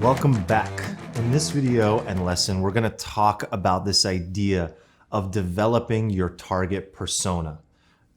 Welcome back. In this video and lesson, we're going to talk about this idea of developing your target persona,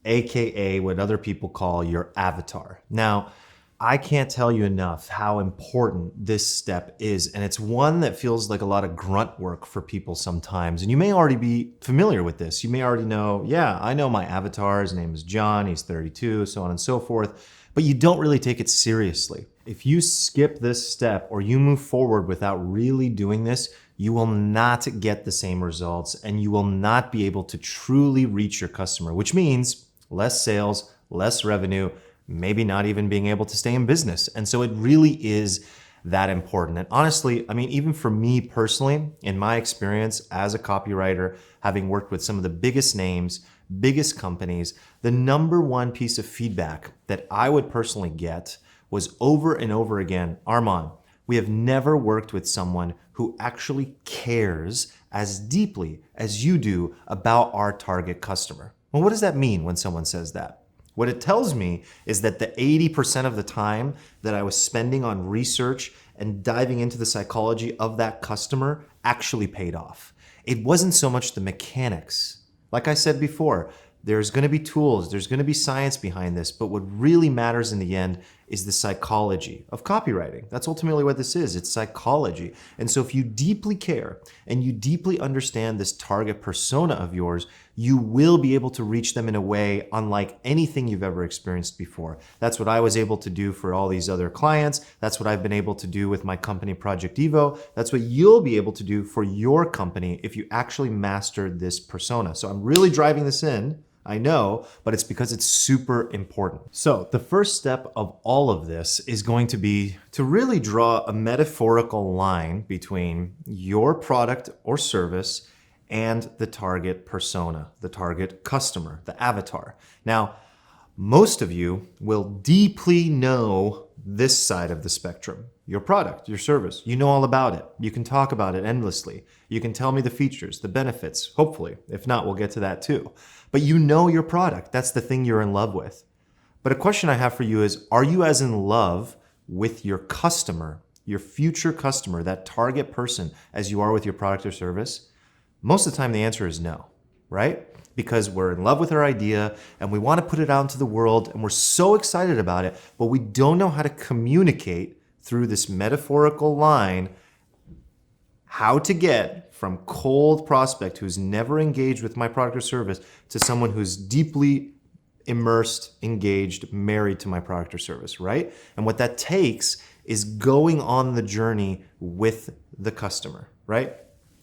aka what other people call your avatar. Now, I can't tell you enough how important this step is, and it's one that feels like a lot of grunt work for people sometimes. And you may already be familiar with this. You may already know, yeah, I know my avatar, his name is John, he's 32, so on and so forth, but you don't really take it seriously. If you skip this step or you move forward without really doing this, you will not get the same results and you will not be able to truly reach your customer, which means less sales, less revenue, maybe not even being able to stay in business. And so it really is that important. And honestly, I mean, even for me personally, in my experience as a copywriter, having worked with some of the biggest names, biggest companies, the number one piece of feedback that I would personally get was over and over again, Armand, we have never worked with someone who actually cares as deeply as you do about our target customer. Well, what does that mean when someone says that? What it tells me is that the 80% of the time that I was spending on research and diving into the psychology of that customer actually paid off. It wasn't so much the mechanics. Like I said before, there's going to be tools, there's going to be science behind this, but what really matters in the end is the psychology of copywriting. That's ultimately what this is. It's psychology. And so if you deeply care and you deeply understand this target persona of yours, you will be able to reach them in a way unlike anything you've ever experienced before. That's what I was able to do for all these other clients. That's what I've been able to do with my company, Project Evo. That's what you'll be able to do for your company if you actually master this persona. So I'm really driving this in, I know, but it's because it's super important. So the first step of all of this is going to be to really draw a metaphorical line between your product or service and the target persona, the target customer, the avatar. Now, most of you will deeply know this side of the spectrum, your product, your service. You know all about it. You can talk about it endlessly. You can tell me the features, the benefits, hopefully. If not, we'll get to that too. But you know your product. That's the thing you're in love with. But a question I have for you is, are you as in love with your customer, your future customer, that target person, as you are with your product or service? Most of the time, the answer is no, right? Because we're in love with our idea and we want to put it out into the world and we're so excited about it, but we don't know how to communicate through this metaphorical line how to get from cold prospect who's never engaged with my product or service to someone who's deeply immersed, engaged, married to my product or service, right? And what that takes is going on the journey with the customer, right?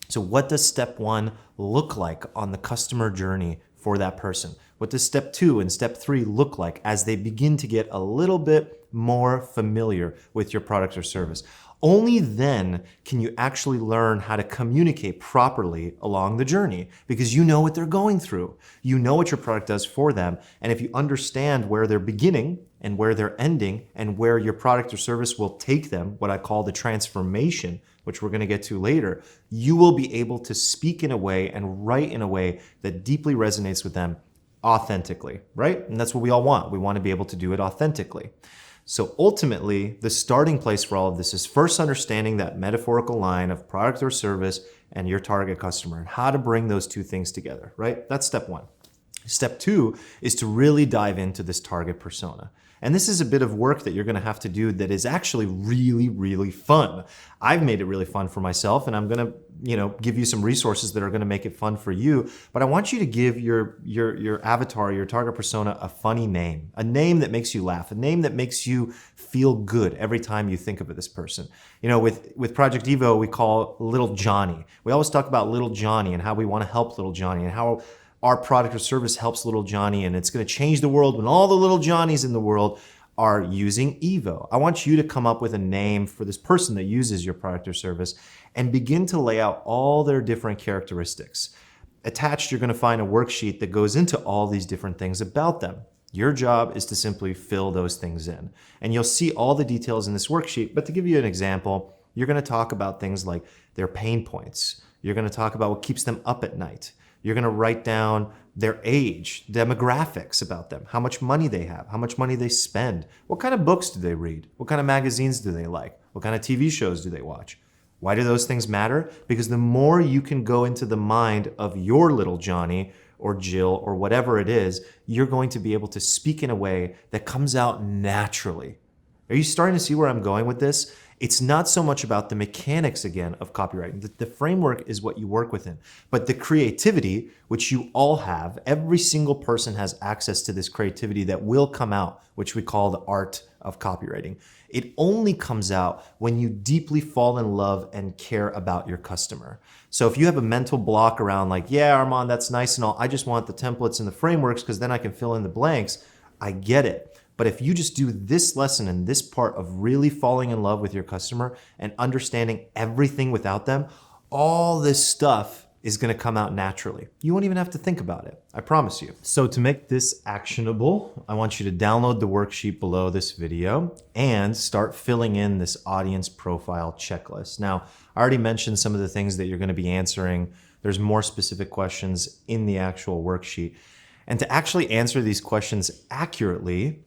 So what does step one look like on the customer journey for that person? What does step two and step three look like as they begin to get a little bit more familiar with your product or service? Only then can you actually learn how to communicate properly along the journey because you know what they're going through. You know what your product does for them. And if you understand where they're beginning and where they're ending and where your product or service will take them, what I call the transformation, which we're going to get to later, you will be able to speak in a way and write in a way that deeply resonates with them authentically, right? And that's what we all want. We want to be able to do it authentically. So ultimately, the starting place for all of this is first understanding that metaphorical line of product or service and your target customer and how to bring those two things together, right? That's step one. Step two is to really dive into this target persona. And this is a bit of work that you're going to have to do that is actually really, really fun. I've made it really fun for myself, and I'm going to, give you some resources that are going to make it fun for you. But I want you to give your avatar, your target persona, a funny name, a name that makes you laugh, a name that makes you feel good every time you think of this person. With Project Evo, we call Little Johnny. We always talk about Little Johnny and how we want to help Little Johnny and how our product or service helps Little Johnny, and it's going to change the world when all the Little Johnnies in the world are using Evo. I want you to come up with a name for this person that uses your product or service and begin to lay out all their different characteristics. Attached, you're going to find a worksheet that goes into all these different things about them. Your job is to simply fill those things in. And you'll see all the details in this worksheet, but to give you an example, you're going to talk about things like their pain points. You're going to talk about what keeps them up at night. You're going to write down their age, demographics about them, how much money they have, how much money they spend, what kind of books do they read, what kind of magazines do they like, What kind of TV shows do they watch? Why do those things matter? Because the more you can go into the mind of your little Johnny or Jill or whatever it is, you're going to be able to speak in a way that comes out naturally. Are you starting to see where I'm going with this? It's not so much about the mechanics again of copywriting. The framework is what you work within. But the creativity, which you all have, every single person has access to this creativity that will come out, which we call the art of copywriting. It only comes out when you deeply fall in love and care about your customer. So if you have a mental block around like, yeah, Armand, that's nice and all, I just want the templates and the frameworks because then I can fill in the blanks, I get it. But if you just do this lesson and this part of really falling in love with your customer and understanding everything without them, all this stuff is going to come out naturally. You won't even have to think about it. I promise you. So to make this actionable, I want you to download the worksheet below this video and start filling in this audience profile checklist. Now, I already mentioned some of the things that you're going to be answering. There's more specific questions in the actual worksheet. And to actually answer these questions accurately,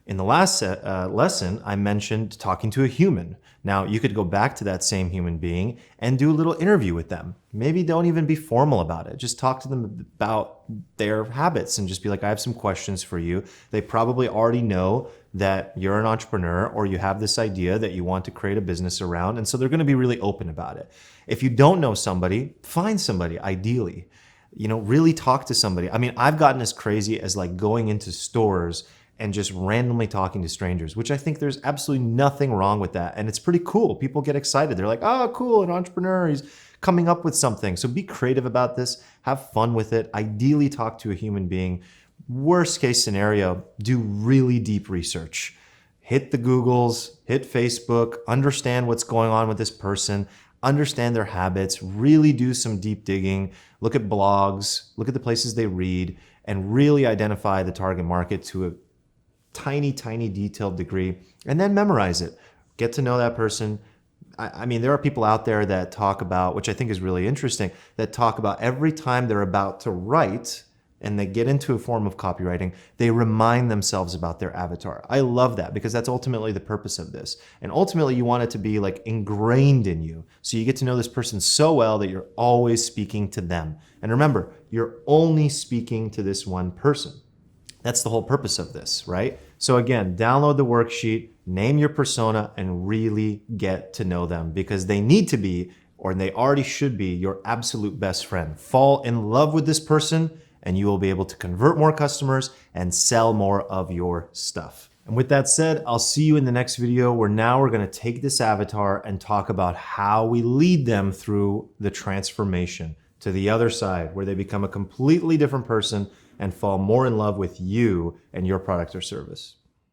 in the last lesson, I mentioned talking to a human. Now, you could go back to that same human being and do a little interview with them. Maybe don't even be formal about it. Just talk to them about their habits and just be like, I have some questions for you. They probably already know that you're an entrepreneur or you have this idea that you want to create a business around. And so they're going to be really open about it. If you don't know somebody, find somebody ideally. Really talk to somebody. I mean, I've gotten as crazy as like going into stores and just randomly talking to strangers, which I think there's absolutely nothing wrong with that. And it's pretty cool. People get excited. They're like, oh, cool, an entrepreneur, he's coming up with something. So be creative about this, have fun with it. Ideally talk to a human being. Worst case scenario, do really deep research. Hit the Googles, hit Facebook, understand what's going on with this person, understand their habits, really do some deep digging, look at blogs, look at the places they read, and really identify the target market to a tiny detailed degree, and then memorize it. Get to know that person. I mean, there are people out there that talk about, which I think is really interesting, that talk about every time they're about to write and they get into a form of copywriting, they remind themselves about their avatar. I love that because that's ultimately the purpose of this. And ultimately you want it to be like ingrained in you. So you get to know this person so well that you're always speaking to them. And remember, you're only speaking to this one person. That's the whole purpose of this, right? So again, download the worksheet, name your persona, and really get to know them because they need to be, or they already should be, your absolute best friend. Fall in love with this person and you will be able to convert more customers and sell more of your stuff. And with that said, I'll see you in the next video where now we're gonna take this avatar and talk about how we lead them through the transformation to the other side where they become a completely different person and fall more in love with you and your product or service.